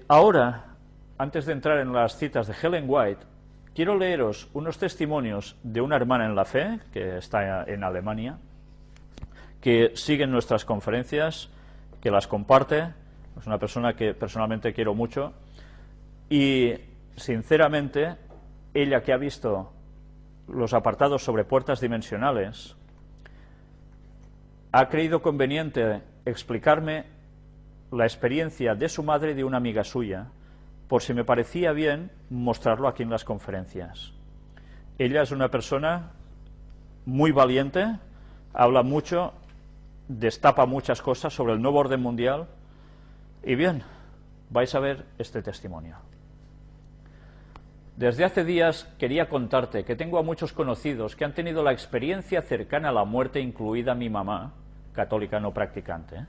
Ahora, antes de entrar en las citas de Ellen White, quiero leeros unos testimonios de una hermana en la fe, que está en Alemania, que sigue nuestras conferencias, que las comparte, es una persona que personalmente quiero mucho, y sinceramente, ella que ha visto los apartados sobre puertas dimensionales, ha creído conveniente explicarme la experiencia de su madre y de una amiga suya, por si me parecía bien mostrarlo aquí en las conferencias. Ella es una persona muy valiente, habla mucho, destapa muchas cosas sobre el nuevo orden mundial, y bien, vais a ver este testimonio. Desde hace días quería contarte que tengo a muchos conocidos que han tenido la experiencia cercana a la muerte, incluida mi mamá, católica no practicante.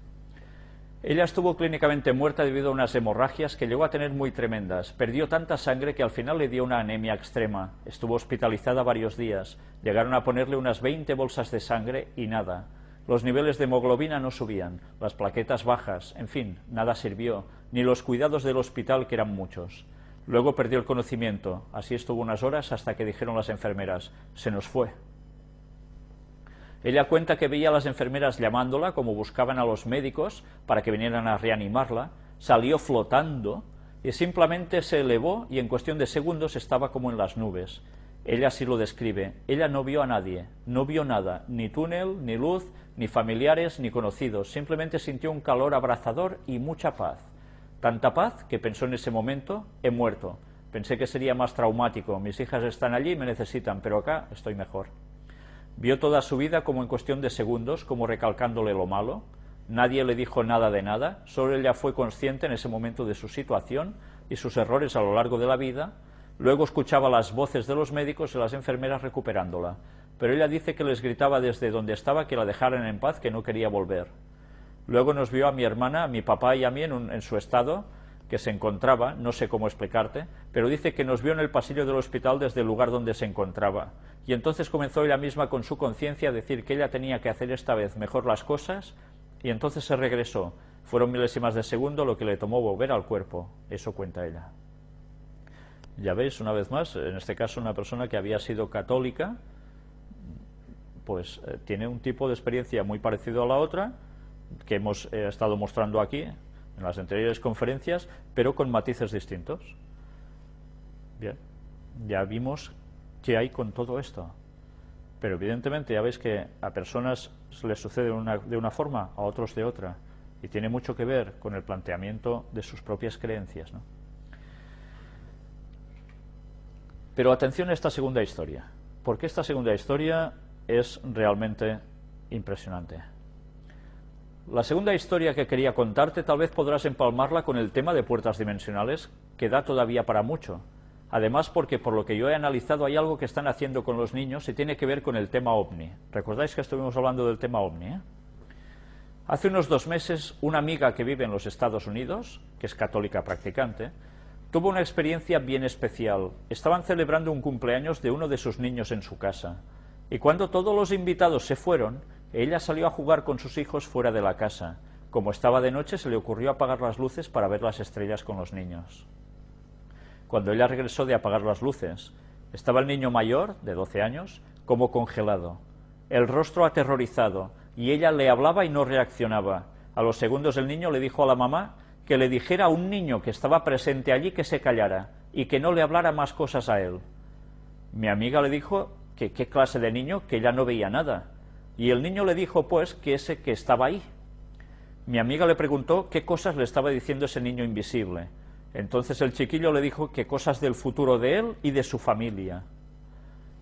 Ella estuvo clínicamente muerta debido a unas hemorragias que llegó a tener muy tremendas. Perdió tanta sangre que al final le dio una anemia extrema. Estuvo hospitalizada varios días. Llegaron a ponerle unas 20 bolsas de sangre y nada. Los niveles de hemoglobina no subían, las plaquetas bajas, en fin, nada sirvió, ni los cuidados del hospital, que eran muchos. Luego perdió el conocimiento. Así estuvo unas horas hasta que dijeron las enfermeras: se nos fue. Ella cuenta que veía a las enfermeras llamándola, como buscaban a los médicos para que vinieran a reanimarla. Salió flotando y simplemente se elevó y en cuestión de segundos estaba como en las nubes. Ella así lo describe. Ella no vio a nadie, no vio nada, ni túnel, ni luz, ni familiares, ni conocidos. Simplemente sintió un calor abrazador y mucha paz. Tanta paz que pensó en ese momento: he muerto. Pensé que sería más traumático. Mis hijas están allí y me necesitan, pero acá estoy mejor. Vio toda su vida como en cuestión de segundos, como recalcándole lo malo. Nadie le dijo nada de nada, solo ella fue consciente en ese momento de su situación y sus errores a lo largo de la vida. Luego escuchaba las voces de los médicos y las enfermeras recuperándola, pero ella dice que les gritaba desde donde estaba que la dejaran en paz, que no quería volver. Luego nos vio a mi hermana, a mi papá y a mí en su estado, que se encontraba, no sé cómo explicarte, pero dice que nos vio en el pasillo del hospital desde el lugar donde se encontraba. Y entonces comenzó ella misma con su conciencia a decir que ella tenía que hacer esta vez mejor las cosas, y entonces se regresó. Fueron milésimas de segundo lo que le tomó volver al cuerpo. Eso cuenta ella. Ya veis, una vez más, en este caso una persona que había sido católica, pues tiene un tipo de experiencia muy parecido a la otra, que hemos estado mostrando aquí en las anteriores conferencias, pero con matices distintos. Bien, ya vimos qué hay con todo esto, pero evidentemente ya veis que a personas les sucede de una forma, a otros de otra, y tiene mucho que ver con el planteamiento de sus propias creencias, ¿no? Pero atención a esta segunda historia, porque esta segunda historia es realmente impresionante. La segunda historia que quería contarte tal vez podrás empalmarla con el tema de puertas dimensionales, que da todavía para mucho. Además, porque por lo que yo he analizado hay algo que están haciendo con los niños y tiene que ver con el tema OVNI. ¿Recordáis que estuvimos hablando del tema OVNI? Hace unos 2 meses, una amiga que vive en los Estados Unidos, que es católica practicante, tuvo una experiencia bien especial. Estaban celebrando un cumpleaños de uno de sus niños en su casa, y cuando todos los invitados se fueron, ella salió a jugar con sus hijos fuera de la casa. Como estaba de noche, se le ocurrió apagar las luces para ver las estrellas con los niños. Cuando ella regresó de apagar las luces, estaba el niño mayor, de 12 años, como congelado, el rostro aterrorizado, y ella le hablaba y no reaccionaba. A los segundos el niño le dijo a la mamá que le dijera a un niño que estaba presente allí que se callara y que no le hablara más cosas a él. Mi amiga le dijo que qué clase de niño, que ella no veía nada. Y el niño le dijo, pues, que ese que estaba ahí. Mi amiga le preguntó qué cosas le estaba diciendo ese niño invisible. Entonces el chiquillo le dijo que cosas del futuro de él y de su familia.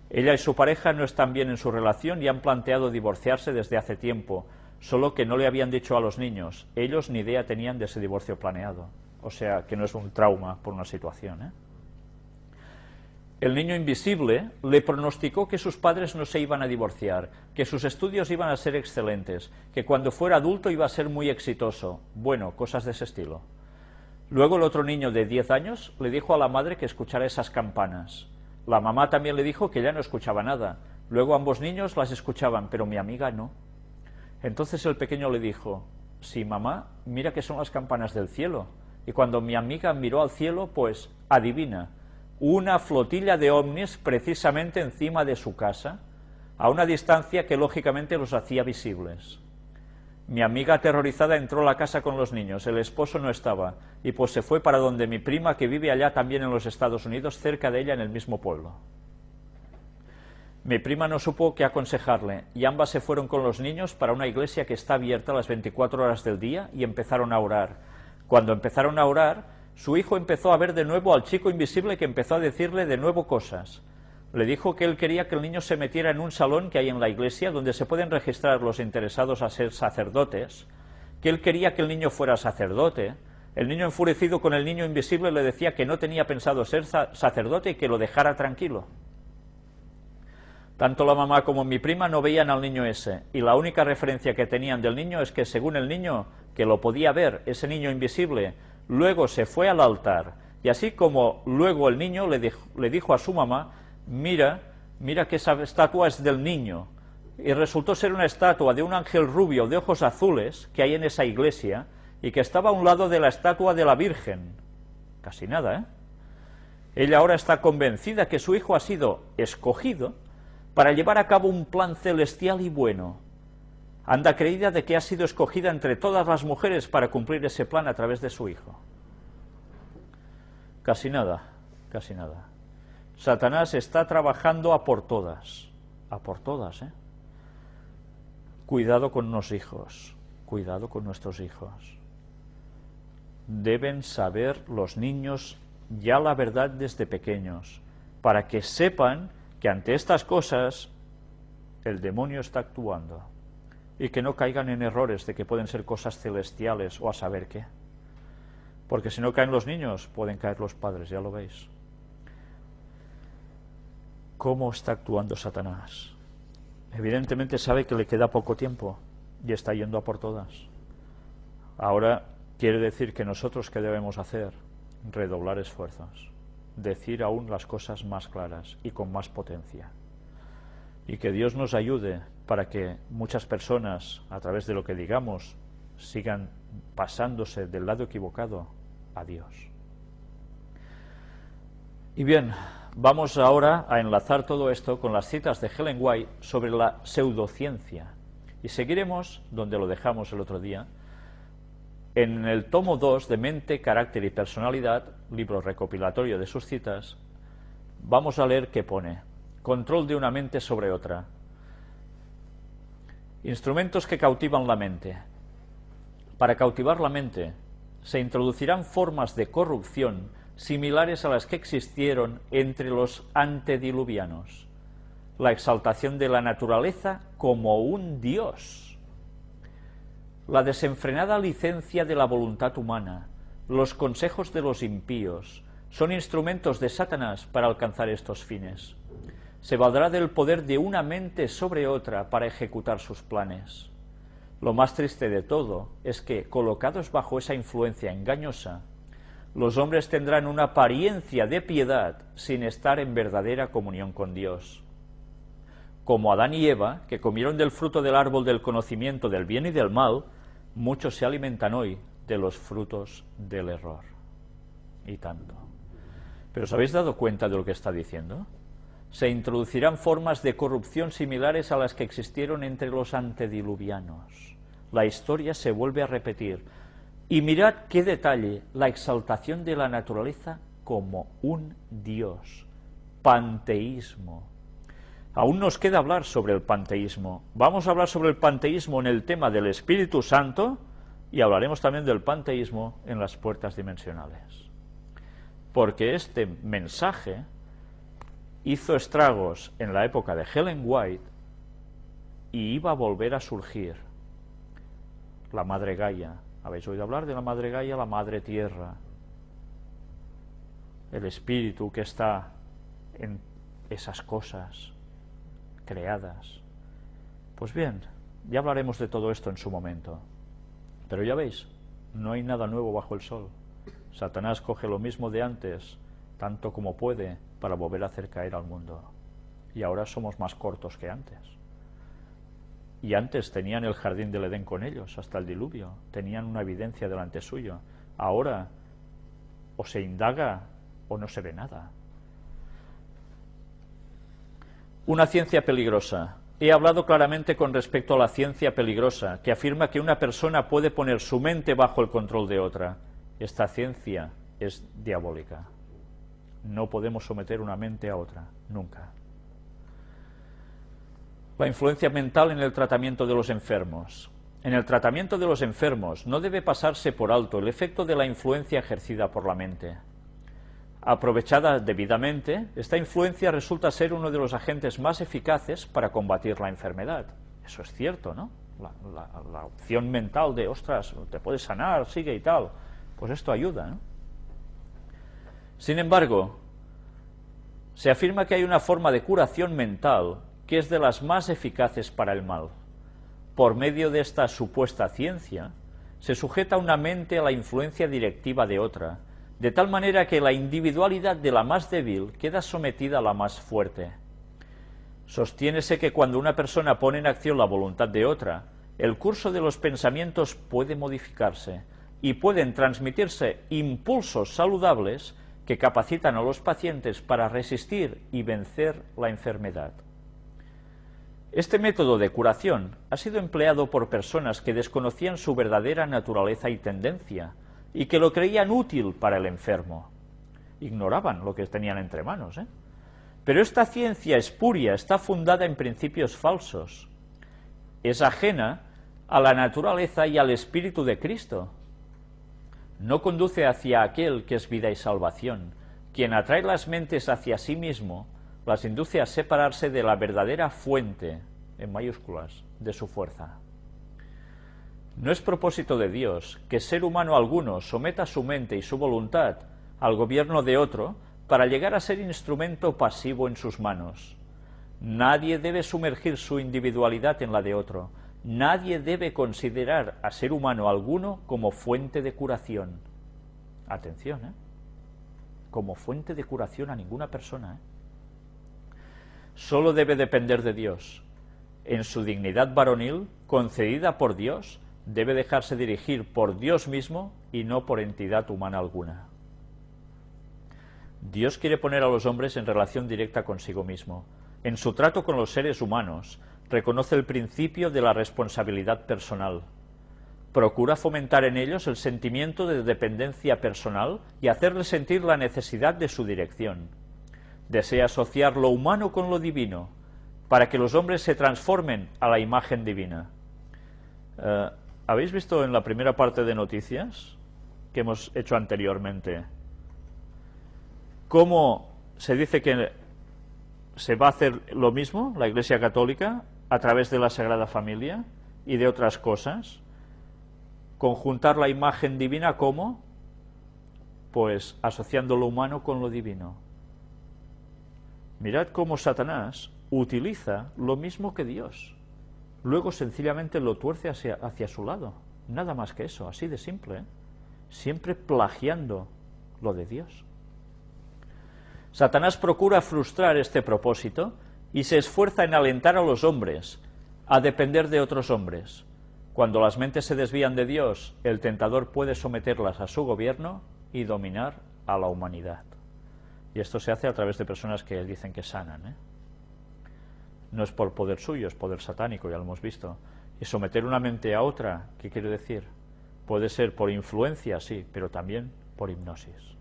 Ella y su pareja no están bien en su relación y han planteado divorciarse desde hace tiempo, solo que no le habían dicho a los niños. Ellos ni idea tenían de ese divorcio planeado. O sea, que no es un trauma por una situación, ¿eh? El niño invisible le pronosticó que sus padres no se iban a divorciar, que sus estudios iban a ser excelentes, que cuando fuera adulto iba a ser muy exitoso. Bueno, cosas de ese estilo. Luego el otro niño de 10 años le dijo a la madre que escuchara esas campanas. La mamá también le dijo que ya no escuchaba nada. Luego ambos niños las escuchaban, pero mi amiga no. Entonces el pequeño le dijo, sí, mamá, mira que son las campanas del cielo. Y cuando mi amiga miró al cielo, pues, adivina, una flotilla de ovnis precisamente encima de su casa, a una distancia que lógicamente los hacía visibles. Mi amiga aterrorizada entró a la casa con los niños, el esposo no estaba, y pues se fue para donde mi prima, que vive allá también en los Estados Unidos, cerca de ella en el mismo pueblo. Mi prima no supo qué aconsejarle, y ambas se fueron con los niños para una iglesia que está abierta las 24 horas del día y empezaron a orar. Cuando empezaron a orar, su hijo empezó a ver de nuevo al chico invisible que empezó a decirle de nuevo cosas. Le dijo que él quería que el niño se metiera en un salón que hay en la iglesia donde se pueden registrar los interesados a ser sacerdotes, que él quería que el niño fuera sacerdote. El niño, enfurecido con el niño invisible, le decía que no tenía pensado ser sacerdote y que lo dejara tranquilo. Tanto la mamá como mi prima no veían al niño ese, y la única referencia que tenían del niño es que, según el niño, que lo podía ver, ese niño invisible, luego se fue al altar, y así como luego el niño le dijo a su mamá, mira que esa estatua es del niño, y resultó ser una estatua de un ángel rubio de ojos azules que hay en esa iglesia, y que estaba a un lado de la estatua de la Virgen. Casi nada, ¿eh? Ella ahora está convencida que su hijo ha sido escogido para llevar a cabo un plan celestial y bueno. Anda creída de que ha sido escogida entre todas las mujeres para cumplir ese plan a través de su hijo. Casi nada, casi nada. Satanás está trabajando a por todas, ¿eh? Cuidado con los hijos, cuidado con nuestros hijos. Deben saber los niños ya la verdad desde pequeños, para que sepan que ante estas cosas el demonio está actuando y que no caigan en errores de que pueden ser cosas celestiales o a saber qué. Porque si no caen los niños, pueden caer los padres, ya lo veis. ¿Cómo está actuando Satanás? Evidentemente sabe que le queda poco tiempo y está yendo a por todas. Ahora quiere decir que nosotros, ¿qué debemos hacer? Redoblar esfuerzos, decir aún las cosas más claras y con más potencia. Y que Dios nos ayude para que muchas personas, a través de lo que digamos, sigan pasándose del lado equivocado a Dios. Y bien, vamos ahora a enlazar todo esto con las citas de Ellen White sobre la pseudociencia. Y seguiremos donde lo dejamos el otro día, en el tomo 2 de Mente, Carácter y Personalidad, libro recopilatorio de sus citas. Vamos a leer qué pone: control de una mente sobre otra. Instrumentos que cautivan la mente. Para cautivar la mente se introducirán formas de corrupción similares a las que existieron entre los antediluvianos. La exaltación de la naturaleza como un dios, la desenfrenada licencia de la voluntad humana, los consejos de los impíos, son instrumentos de Satanás para alcanzar estos fines. Se valdrá del poder de una mente sobre otra para ejecutar sus planes. Lo más triste de todo es que, colocados bajo esa influencia engañosa, los hombres tendrán una apariencia de piedad sin estar en verdadera comunión con Dios. Como Adán y Eva, que comieron del fruto del árbol del conocimiento del bien y del mal, muchos se alimentan hoy de los frutos del error. Y tanto. ¿Pero os habéis dado cuenta de lo que está diciendo? Se introducirán formas de corrupción similares a las que existieron entre los antediluvianos. La historia se vuelve a repetir. Y mirad qué detalle: la exaltación de la naturaleza como un dios. Panteísmo. Aún nos queda hablar sobre el panteísmo. Vamos a hablar sobre el panteísmo en el tema del Espíritu Santo y hablaremos también del panteísmo en las puertas dimensionales. Porque este mensaje hizo estragos en la época de Ellen White y iba a volver a surgir. La Madre Gaia. ¿Habéis oído hablar de la Madre Gaia? La Madre Tierra. El Espíritu que está en esas cosas creadas. Pues bien, ya hablaremos de todo esto en su momento. Pero ya veis, no hay nada nuevo bajo el sol. Satanás coge lo mismo de antes, tanto como puede, para volver a hacer caer al mundo. Y ahora somos más cortos que antes. Y antes tenían el jardín del Edén con ellos, hasta el diluvio. Tenían una evidencia delante suyo. Ahora o se indaga o no se ve nada. Una ciencia peligrosa. He hablado claramente con respecto a la ciencia peligrosa, que afirma que una persona puede poner su mente bajo el control de otra. Esta ciencia es diabólica. No podemos someter una mente a otra, nunca. La influencia mental en el tratamiento de los enfermos. En el tratamiento de los enfermos no debe pasarse por alto el efecto de la influencia ejercida por la mente. Aprovechada debidamente, esta influencia resulta ser uno de los agentes más eficaces para combatir la enfermedad. Eso es cierto, ¿no? La opción mental de, ostras, te puedes sanar, sigue y tal, pues esto ayuda, ¿no? Sin embargo, se afirma que hay una forma de curación mental que es de las más eficaces para el mal. Por medio de esta supuesta ciencia, se sujeta una mente a la influencia directiva de otra, de tal manera que la individualidad de la más débil queda sometida a la más fuerte. Sostiénese que cuando una persona pone en acción la voluntad de otra, el curso de los pensamientos puede modificarse y pueden transmitirse impulsos saludables que capacitan a los pacientes para resistir y vencer la enfermedad. Este método de curación ha sido empleado por personas que desconocían su verdadera naturaleza y tendencia, y que lo creían útil para el enfermo. Ignoraban lo que tenían entre manos, ¿eh? Pero esta ciencia espuria está fundada en principios falsos. Es ajena a la naturaleza y al Espíritu de Cristo. No conduce hacia aquel que es vida y salvación, quien atrae las mentes hacia sí mismo, las induce a separarse de la verdadera fuente, en mayúsculas, de su fuerza. No es propósito de Dios que ser humano alguno someta su mente y su voluntad al gobierno de otro para llegar a ser instrumento pasivo en sus manos. Nadie debe sumergir su individualidad en la de otro. Nadie debe considerar a ser humano alguno como fuente de curación. Atención, ¿eh? Como fuente de curación a ninguna persona, ¿eh? Solo debe depender de Dios. En su dignidad varonil, concedida por Dios, debe dejarse dirigir por Dios mismo y no por entidad humana alguna. Dios quiere poner a los hombres en relación directa consigo mismo. En su trato con los seres humanos, reconoce el principio de la responsabilidad personal. Procura fomentar en ellos el sentimiento de dependencia personal y hacerles sentir la necesidad de su dirección. Desea asociar lo humano con lo divino, para que los hombres se transformen a la imagen divina. ¿Habéis visto en la primera parte de noticias que hemos hecho anteriormente cómo se dice que se va a hacer lo mismo la Iglesia Católica a través de la Sagrada Familia y de otras cosas? Conjuntar la imagen divina, ¿cómo? Pues asociando lo humano con lo divino. Mirad cómo Satanás utiliza lo mismo que Dios. Luego sencillamente lo tuerce hacia su lado. Nada más que eso, así de simple, ¿eh? Siempre plagiando lo de Dios. Satanás procura frustrar este propósito y se esfuerza en alentar a los hombres a depender de otros hombres. Cuando las mentes se desvían de Dios, el tentador puede someterlas a su gobierno y dominar a la humanidad. Y esto se hace a través de personas que dicen que sanan, ¿eh? No es por poder suyo, es poder satánico, ya lo hemos visto. Y someter una mente a otra, ¿qué quiere decir? Puede ser por influencia, sí, pero también por hipnosis.